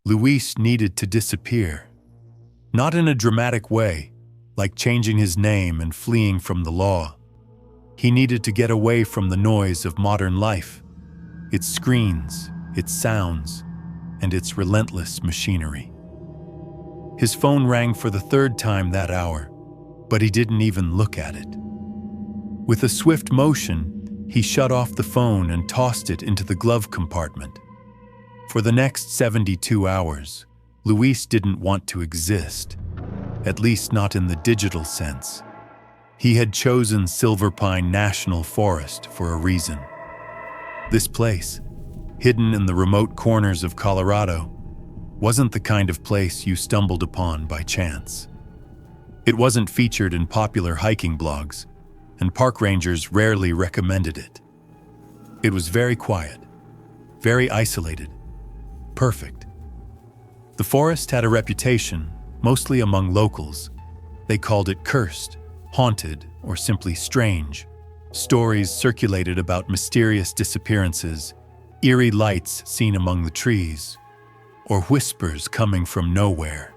Luis needed to disappear. Not in a dramatic way, like changing his name and fleeing from the law. He needed to get away from the noise of modern life, its screens, its sounds, and its relentless machinery. His phone rang for the third time that hour, but he didn't even look at it. With a swift motion, he shut off the phone and tossed it into the glove compartment. For the next 72 hours, Luis didn't want to exist, at least not in the digital sense. He had chosen Silver Pine National Forest for a reason. This place, hidden in the remote corners of Colorado, wasn't the kind of place you stumbled upon by chance. It wasn't featured in popular hiking blogs, and park rangers rarely recommended it. It was very quiet, very isolated, perfect. The forest had a reputation, mostly among locals. They called it cursed, haunted, or simply strange. Stories circulated about mysterious disappearances, eerie lights seen among the trees, or whispers coming from nowhere.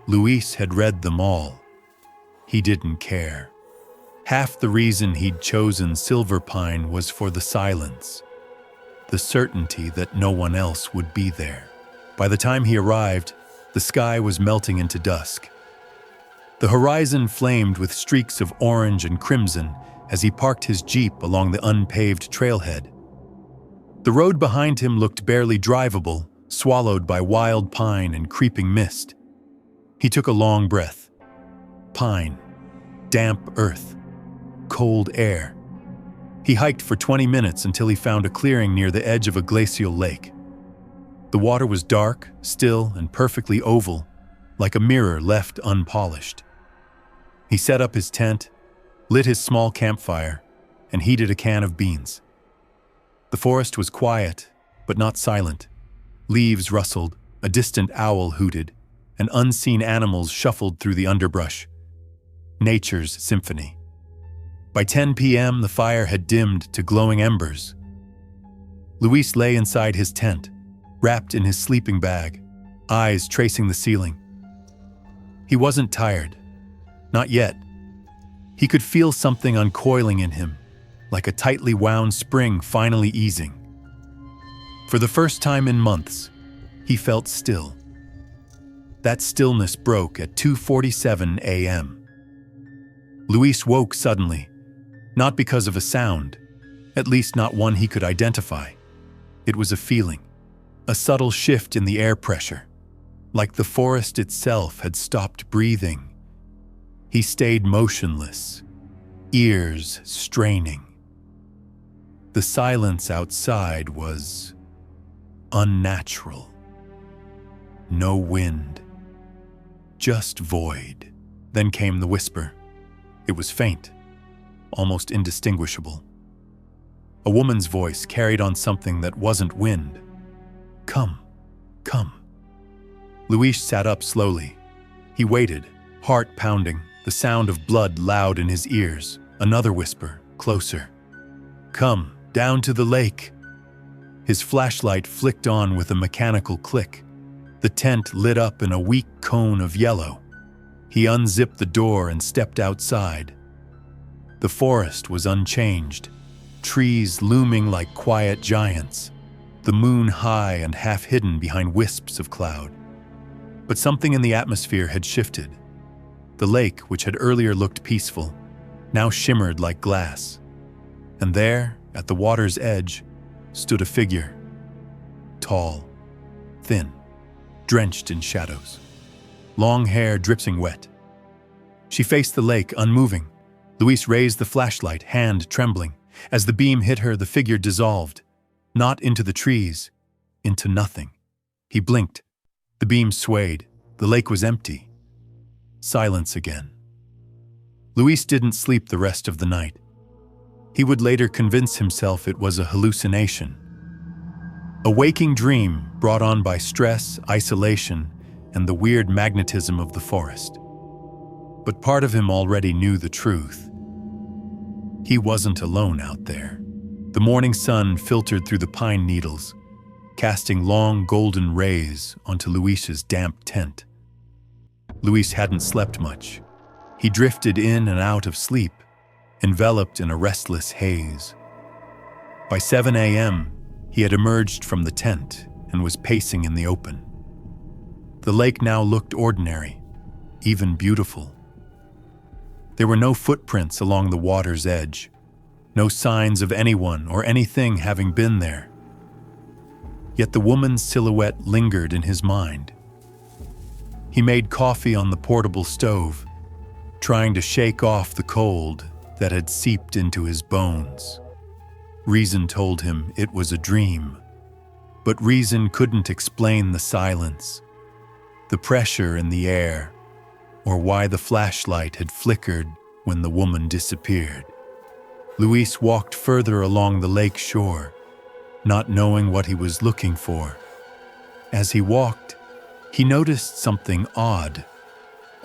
Luis had read them all. He didn't care. Half the reason he'd chosen Silver Pine was for the silence, the certainty that no one else would be there. By the time he arrived, the sky was melting into dusk. The horizon flamed with streaks of orange and crimson as he parked his Jeep along the unpaved trailhead. The road behind him looked barely drivable, swallowed by wild pine and creeping mist. He took a long breath. Pine, damp earth, cold air. He hiked for 20 minutes until he found a clearing near the edge of a glacial lake. The water was dark, still, and perfectly oval, like a mirror left unpolished. He set up his tent, lit his small campfire, and heated a can of beans. The forest was quiet, but not silent. Leaves rustled, a distant owl hooted, and unseen animals shuffled through the underbrush. Nature's symphony. By 10 p.m., the fire had dimmed to glowing embers. Luis lay inside his tent, wrapped in his sleeping bag, eyes tracing the ceiling. He wasn't tired. Not yet. He could feel something uncoiling in him, like a tightly wound spring finally easing. For the first time in months, he felt still. That stillness broke at 2:47 a.m. Luis woke suddenly, not because of a sound, at least not one he could identify. It was a feeling, a subtle shift in the air pressure, like the forest itself had stopped breathing. He stayed motionless, ears straining. The silence outside was unnatural. No wind, just void. Then came the whisper. It was faint, almost indistinguishable. A woman's voice carried on something that wasn't wind. Come, come. Luis sat up slowly. He waited, heart pounding, the sound of blood loud in his ears. Another whisper, closer. Come, down to the lake. His flashlight flicked on with a mechanical click. The tent lit up in a weak cone of yellow. He unzipped the door and stepped outside. The forest was unchanged, trees looming like quiet giants, the moon high and half hidden behind wisps of cloud. But something in the atmosphere had shifted. The lake, which had earlier looked peaceful, now shimmered like glass. And there, at the water's edge, stood a figure. Tall, thin, drenched in shadows. Long hair dripping wet. She faced the lake, unmoving. Luis raised the flashlight, hand trembling. As the beam hit her, the figure dissolved. Not into the trees, into nothing. He blinked. The beam swayed. The lake was empty. Silence again. Luis didn't sleep the rest of the night. He would later convince himself it was a hallucination. A waking dream brought on by stress, isolation, and the weird magnetism of the forest. But part of him already knew the truth. He wasn't alone out there. The morning sun filtered through the pine needles. casting long golden rays onto Luis's damp tent. Luis hadn't slept much. He drifted in and out of sleep, enveloped in a restless haze. By 7 a.m., he had emerged from the tent and was pacing in the open. The lake now looked ordinary, even beautiful. There were no footprints along the water's edge, no signs of anyone or anything having been there. Yet the woman's silhouette lingered in his mind. He made coffee on the portable stove, trying to shake off the cold that had seeped into his bones. Reason told him it was a dream, but reason couldn't explain the silence, the pressure in the air, or why the flashlight had flickered when the woman disappeared. Luis walked further along the lake shore, not knowing what he was looking for. As he walked, he noticed something odd.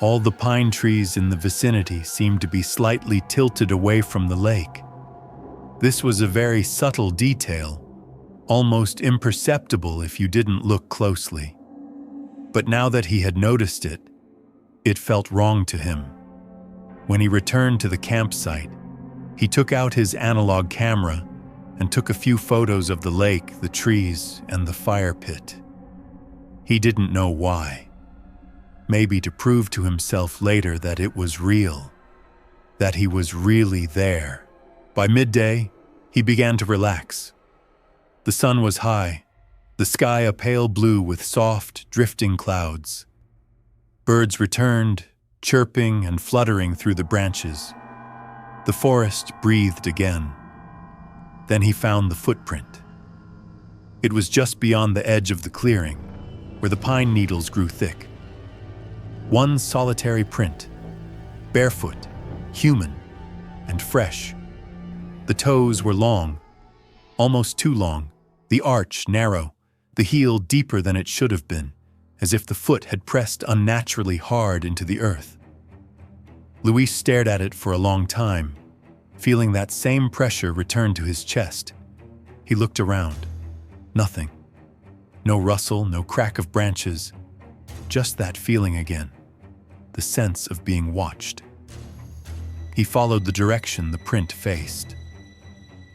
All the pine trees in the vicinity seemed to be slightly tilted away from the lake. This was a very subtle detail, almost imperceptible if you didn't look closely. But now that he had noticed it, it felt wrong to him. When he returned to the campsite, he took out his analog camera and took a few photos of the lake, the trees, and the fire pit. He didn't know why. Maybe to prove to himself later that it was real, that he was really there. By midday, he began to relax. The sun was high, the sky a pale blue with soft, drifting clouds. Birds returned, chirping and fluttering through the branches. The forest breathed again. Then he found the footprint. It was just beyond the edge of the clearing, where the pine needles grew thick. One solitary print, barefoot, human, and fresh. The toes were long, almost too long, the arch narrow, the heel deeper than it should have been, as if the foot had pressed unnaturally hard into the earth. Luis stared at it for a long time, feeling that same pressure return to his chest. He looked around. Nothing. No rustle, no crack of branches. Just that feeling again. The sense of being watched. He followed the direction the print faced.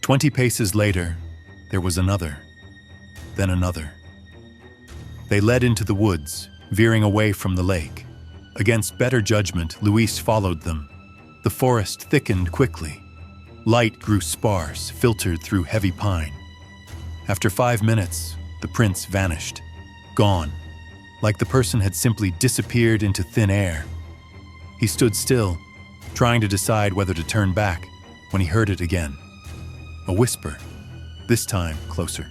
20 paces later, there was another, then another. They led into the woods, veering away from the lake. Against better judgment, Luis followed them. The forest thickened quickly. Light grew sparse, filtered through heavy pine. After 5 minutes, the prints vanished, gone, like the person had simply disappeared into thin air. He stood still, trying to decide whether to turn back, when he heard it again. A whisper, this time closer.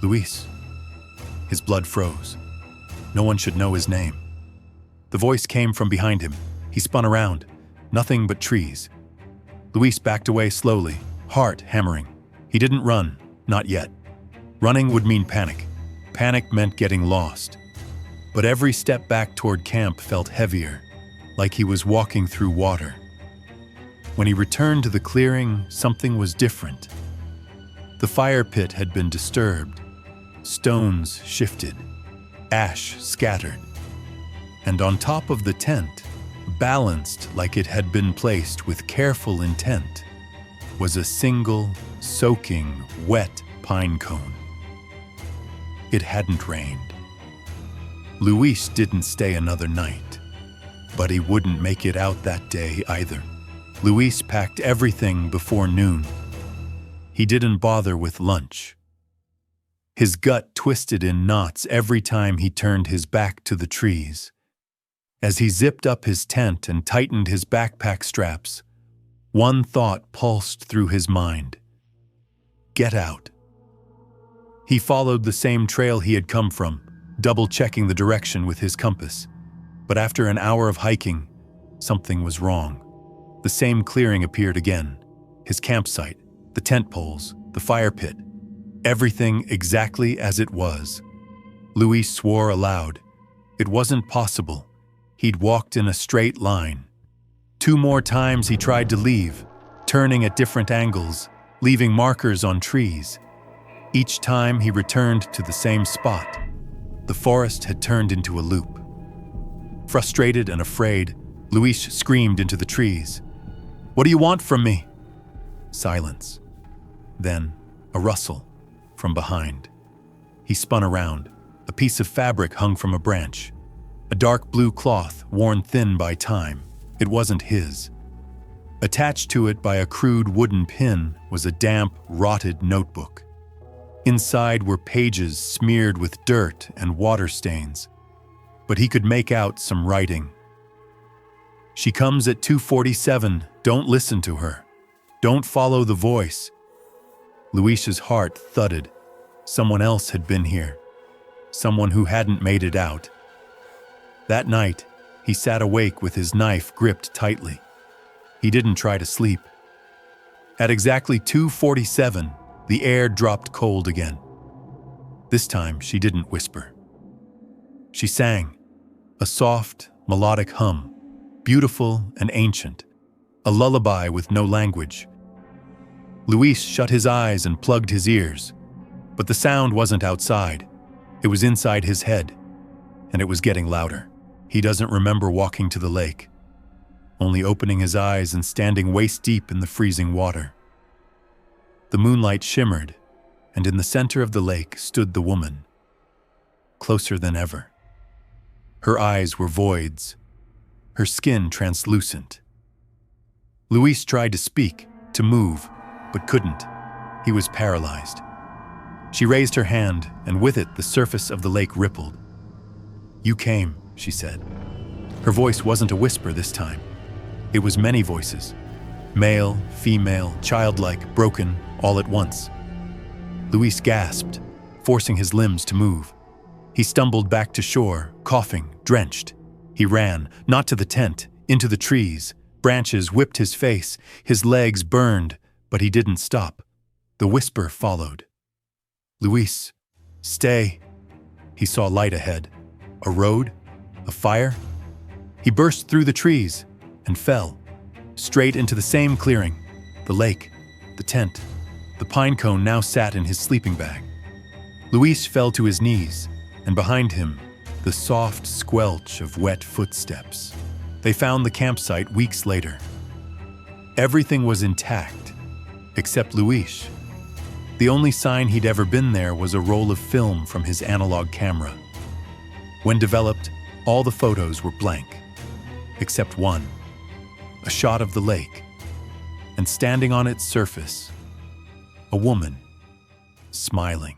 Luis. His blood froze. No one should know his name. The voice came from behind him. He spun around. Nothing but trees. Luis backed away slowly, heart hammering. He didn't run, not yet. Running would mean panic. Panic meant getting lost. But every step back toward camp felt heavier, like he was walking through water. When he returned to the clearing, something was different. The fire pit had been disturbed. Stones shifted. Ash scattered. And on top of the tent, balanced like it had been placed with careful intent, was a single, soaking, wet pine cone. It hadn't rained. Luis didn't stay another night, but he wouldn't make it out that day either. Luis packed everything before noon. He didn't bother with lunch. His gut twisted in knots every time he turned his back to the trees. As he zipped up his tent and tightened his backpack straps, one thought pulsed through his mind. Get out. He followed the same trail he had come from, double-checking the direction with his compass. But after an hour of hiking, something was wrong. The same clearing appeared again. His campsite, the tent poles, the fire pit. Everything exactly as it was. Luis swore aloud. It wasn't possible. He'd walked in a straight line. 2 more times he tried to leave, turning at different angles, leaving markers on trees. Each time he returned to the same spot, the forest had turned into a loop. Frustrated and afraid, Luis screamed into the trees. "What do you want from me?" Silence. Then, a rustle from behind. He spun around. A piece of fabric hung from a branch. A dark blue cloth, worn thin by time. It wasn't his. Attached to it by a crude wooden pin was a damp, rotted notebook. Inside were pages smeared with dirt and water stains, but he could make out some writing. "She comes at 2:47. Don't listen to her. Don't follow the voice." Luis's heart thudded. Someone else had been here. Someone who hadn't made it out. That night, he sat awake with his knife gripped tightly. He didn't try to sleep. At exactly 2:47, the air dropped cold again. This time, she didn't whisper. She sang, a soft, melodic hum, beautiful and ancient, a lullaby with no language. Luis shut his eyes and plugged his ears, but the sound wasn't outside. It was inside his head, and it was getting louder. He doesn't remember walking to the lake, only opening his eyes and standing waist-deep in the freezing water. The moonlight shimmered, and in the center of the lake stood the woman, closer than ever. Her eyes were voids, her skin translucent. Luis tried to speak, to move, but couldn't. He was paralyzed. She raised her hand, and with it the surface of the lake rippled. "You came," she said. Her voice wasn't a whisper this time. It was many voices. Male, female, childlike, broken, all at once. Luis gasped, forcing his limbs to move. He stumbled back to shore, coughing, drenched. He ran, not to the tent, into the trees. Branches whipped his face, his legs burned, but he didn't stop. The whisper followed. "Luis, stay." He saw light ahead. A road? A fire? He burst through the trees and fell, straight into the same clearing, the lake, the tent. The pine cone now sat in his sleeping bag. Luis fell to his knees, and behind him, the soft squelch of wet footsteps. They found the campsite weeks later. Everything was intact, except Luis. The only sign he'd ever been there was a roll of film from his analog camera. When developed, all the photos were blank, except one, a shot of the lake, and standing on its surface, a woman, smiling.